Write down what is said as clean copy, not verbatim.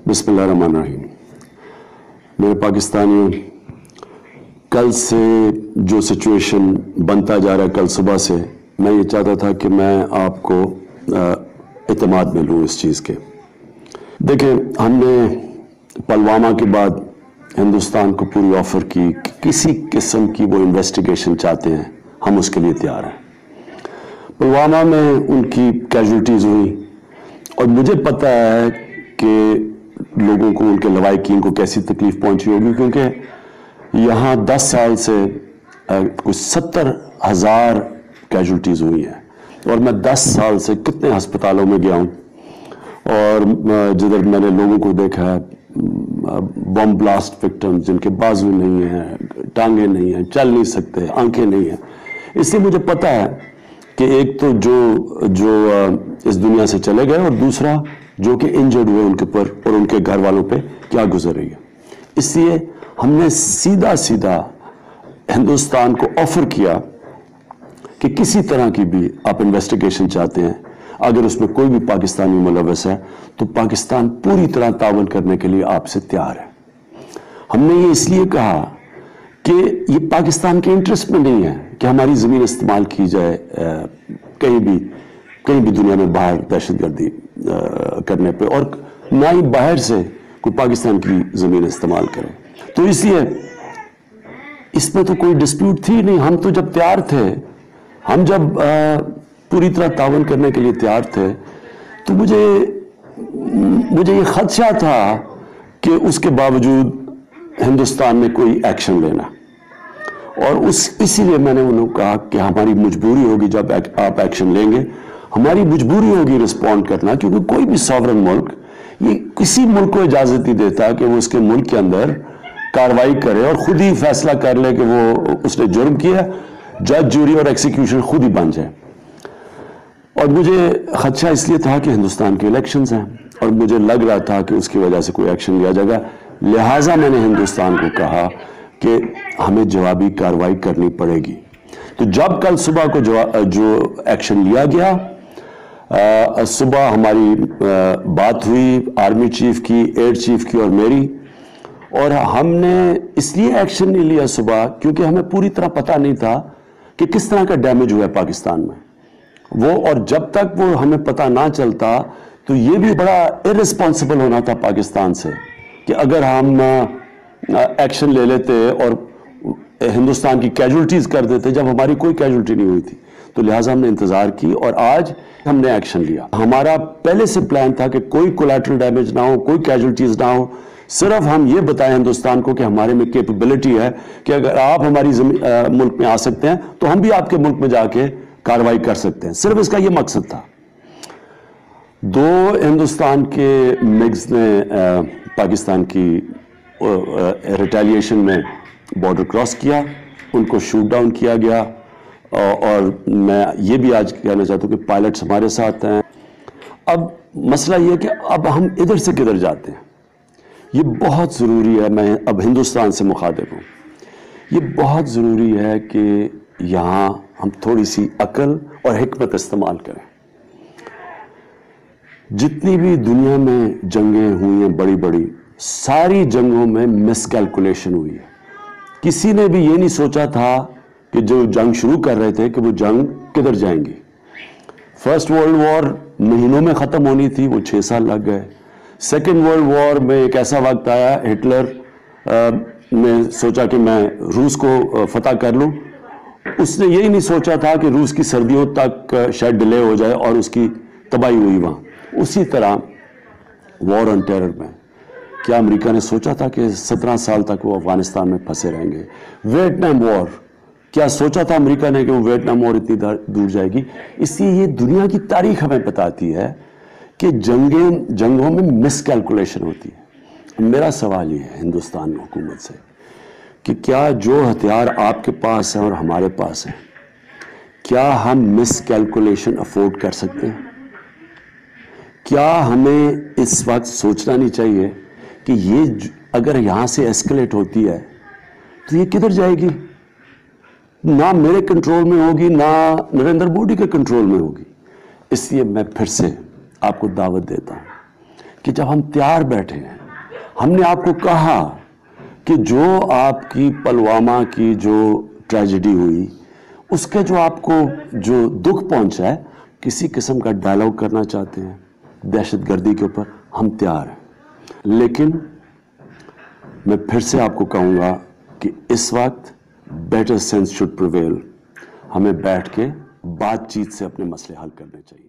बिस्मिल्लाहिर्रहमानिर्रहीम। मेरे पाकिस्तानियों, कल से जो सिचुएशन बनता जा रहा है, कल सुबह से मैं ये चाहता था कि मैं आपको इत्मीनान में लूँ इस चीज़ के। देखें, हमने पुलवामा के बाद हिंदुस्तान को पूरी ऑफ़र की कि किसी किस्म की वो इन्वेस्टिगेशन चाहते हैं, हम उसके लिए तैयार हैं। पुलवामा में उनकी कैजुअल्टीज़ हुई और मुझे पता है कि लोगों को, उनके लवाहिकीन को कैसी तकलीफ पहुंची होगी, क्योंकि यहाँ 10 साल से कुछ 70,000 कैजुअल्टीज़ हुई हैं और मैं 10 साल से कितने अस्पतालों में गया हूँ और जिधर मैंने लोगों को देखा है, बम ब्लास्ट विक्टिम्स जिनके बाजू नहीं हैं, टांगे नहीं हैं, चल नहीं सकते, आंखें नहीं हैं। इसलिए मुझे पता है कि एक तो जो इस दुनिया से चले गए और दूसरा जो कि इंजर्ड हुए, उनके ऊपर और उनके घर वालों पे क्या गुजर रही है। इसलिए हमने सीधा सीधा हिंदुस्तान को ऑफर किया कि किसी तरह की भी आप इन्वेस्टिगेशन चाहते हैं, अगर उसमें कोई भी पाकिस्तानी मुलव्वस है तो पाकिस्तान पूरी तरह तावन करने के लिए आपसे तैयार है। हमने ये इसलिए कहा कि ये पाकिस्तान के इंटरेस्ट में नहीं है कि हमारी ज़मीन इस्तेमाल की जाए कहीं भी दुनिया में बाहर दहशतगर्दी करने पे, और ना ही बाहर से कोई पाकिस्तान की ज़मीन इस्तेमाल करे। तो इसलिए इसमें तो कोई डिस्प्यूट थी नहीं। हम तो जब तैयार थे, हम जब पूरी तरह तावन करने के लिए तैयार थे, तो मुझे ये खदशा था कि उसके बावजूद हिंदुस्तान में कोई एक्शन लेना, और इसीलिए मैंने उन्हें कहा कि हमारी मजबूरी होगी जब आप एक्शन लेंगे, हमारी मजबूरी होगी रिस्पॉन्ड करना, क्योंकि कोई भी सॉवरन मुल्क ये किसी मुल्क को इजाज़त नहीं देता कि वो उसके मुल्क के अंदर कार्रवाई करे और खुद ही फैसला कर ले कि वो उसने जुर्म किया, जज, जूरी और एक्सिक्यूशन खुद ही बन जाए। और मुझे खदशा इसलिए था कि हिंदुस्तान के इलेक्शंस हैं और मुझे लग रहा था कि उसकी वजह से कोई एक्शन लिया जाएगा। लिहाजा मैंने हिंदुस्तान को कहा कि हमें जवाबी कार्रवाई करनी पड़ेगी। तो जब कल सुबह को जो एक्शन लिया गया, सुबह हमारी बात हुई आर्मी चीफ की, एयर चीफ की और मेरी, और हमने इसलिए एक्शन नहीं लिया सुबह क्योंकि हमें पूरी तरह पता नहीं था कि किस तरह का डैमेज हुआ है पाकिस्तान में वो, और जब तक वो हमें पता ना चलता तो ये भी बड़ा इररिस्पॉन्सिबल होना था पाकिस्तान से कि अगर हम एक्शन ले लेते और हिंदुस्तान की कैजुअल्टीज कर देते जब हमारी कोई कैजुअल्टी नहीं हुई थी। तो लिहाजा हमने इंतजार की और आज हमने एक्शन लिया। हमारा पहले से प्लान था कि कोई कोलैटरल डैमेज ना हो, कोई कैजुअल्टीज ना हो, सिर्फ हम ये बताएं हिंदुस्तान को कि हमारे में कैपेबिलिटी है कि अगर आप हमारी मुल्क में आ सकते हैं तो हम भी आपके मुल्क में जाके कार्रवाई कर सकते हैं। सिर्फ इसका ये मकसद था। 2 हिंदुस्तान के मिग्स ने पाकिस्तान की रिटेलिएशन में बॉर्डर क्रॉस किया, उनको शूट डाउन किया गया, और मैं ये भी आज कहना चाहता हूँ कि पायलट्स हमारे साथ हैं। अब मसला ये कि अब हम इधर से किधर जाते हैं, ये बहुत ज़रूरी है। मैं अब हिंदुस्तान से मुखातिब हूँ। ये बहुत ज़रूरी है कि यहाँ हम थोड़ी सी अक्ल और हिकमत इस्तेमाल करें। जितनी भी दुनिया में जंगें हुई हैं बड़ी बड़ी, सारी जंगों में मिसकैलकुलेशन हुई है। किसी ने भी ये नहीं सोचा था कि जो जंग शुरू कर रहे थे कि वो जंग किधर जाएंगी। फर्स्ट वर्ल्ड वॉर महीनों में ख़त्म होनी थी, वो 6 साल लग गए। सेकेंड वर्ल्ड वॉर में एक ऐसा वक्त आया, हिटलर ने सोचा कि मैं रूस को फतह कर लूँ। उसने यही नहीं सोचा था कि रूस की सर्दियों तक शायद डिले हो जाए और उसकी तबाही हुई वहाँ। उसी तरह वॉर ऑन टेरर में क्या अमेरिका ने सोचा था कि 17 साल तक वो अफगानिस्तान में फंसे रहेंगे। वियतनाम वॉर, क्या सोचा था अमेरिका ने कि वो वियतनाम वॉर इतनी दूर जाएगी। इसलिए ये दुनिया की तारीख हमें बताती है कि जंगों में मिसकैलकुलेशन होती है। मेरा सवाल ये है हिंदुस्तान हुकूमत से कि क्या जो हथियार आपके पास हैं और हमारे पास हैं, क्या हम मिसकैलकुलेशन अफोर्ड कर सकते हैं? क्या हमें इस वक्त सोचना नहीं चाहिए कि ये अगर यहाँ से एस्केलेट होती है तो ये किधर जाएगी? ना मेरे कंट्रोल में होगी, ना नरेंद्र मोदी के कंट्रोल में होगी। इसलिए मैं फिर से आपको दावत देता हूँ کہ جب ہم تیار بیٹھے ہیں, ہم نے آپ کو کہا کہ جو آپ کی پلوامہ کی جو ٹریجڈی ہوئی اس کے جو آپ کو جو دکھ پہنچا ہے, کسی قسم کا ڈائلاگ کرنا چاہتے ہیں دہشت گردی کے اوپر, ہم تیار ہیں. لیکن میں پھر سے آپ کو کہوں گا کہ اس وقت بیٹر سینس شوڈ پریویل. ہمیں بیٹھ کے بات چیت سے اپنے مسئلے حل کرنے چاہیے.